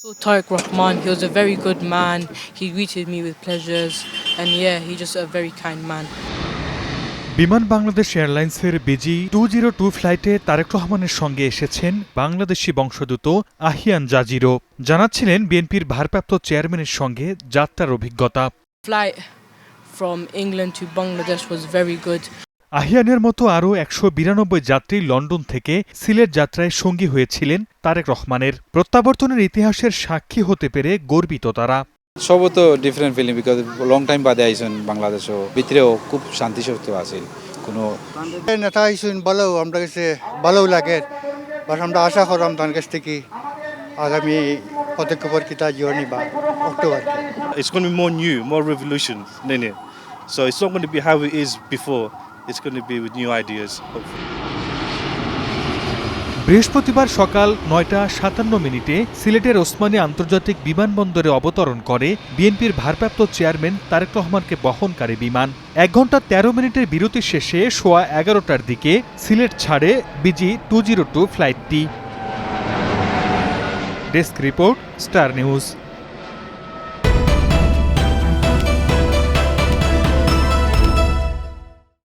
So Tariq Rahman, he was a very good man. He greeted me with pleasures, and yeah, he's just a very kind man. বিমান বাংলাদেশ এয়ারলাইন্সের BG-202 ফ্লাইটে তারেক রহমানের সঙ্গে এসেছেন বাংলাদেশি বংশোদ্ভূত আহিয়ান জাজিরও। জানাচ্ছিলেন বিএনপির ভারপ্রাপ্ত চেয়ারম্যানের সঙ্গে যাত্রার অভিজ্ঞতা। Flight from England to Bangladesh was very good. আহিয়ানের মতো আরও 192 যাত্রী লন্ডন থেকে সিলেট যাত্রায় সঙ্গী হয়েছিলেন তারেক রহমানের। প্রত্যাবর্তনের ইতিহাসের সাক্ষী হতে পেরে গর্বিত তারা। সবও তো different feeling because long time বাদে আইসেন বাংলাদেশও ভিতরেও খুব শান্তি শক্তি আছে কোনো নেতা আইসুন ভালো আমরা কাছে ভালো লাগে বাট আমরা আশা করলাম তার কাছ থেকে আগামী পদক্ষেপের কিতা জীবনী বা October It's going to be more new, more revolution, isn't it? So it's not going to be how it is before. It's going to be with new ideas, hopefully. বৃহস্পতিবার সকাল ৯টা ৫৭ সিলেটের ওসমানী আন্তর্জাতিক বিমানবন্দরে অবতরণ করে বিএনপির ভারপ্রাপ্ত চেয়ারম্যান তারেক রহমানকে বহনকারী বিমান। ১ ঘণ্টা ১৩ মিনিটের বিরতি শেষে সোয়া ১১টার দিকে সিলেট ছাড়ে BG-202 ফ্লাইটটি। Desk report, star news.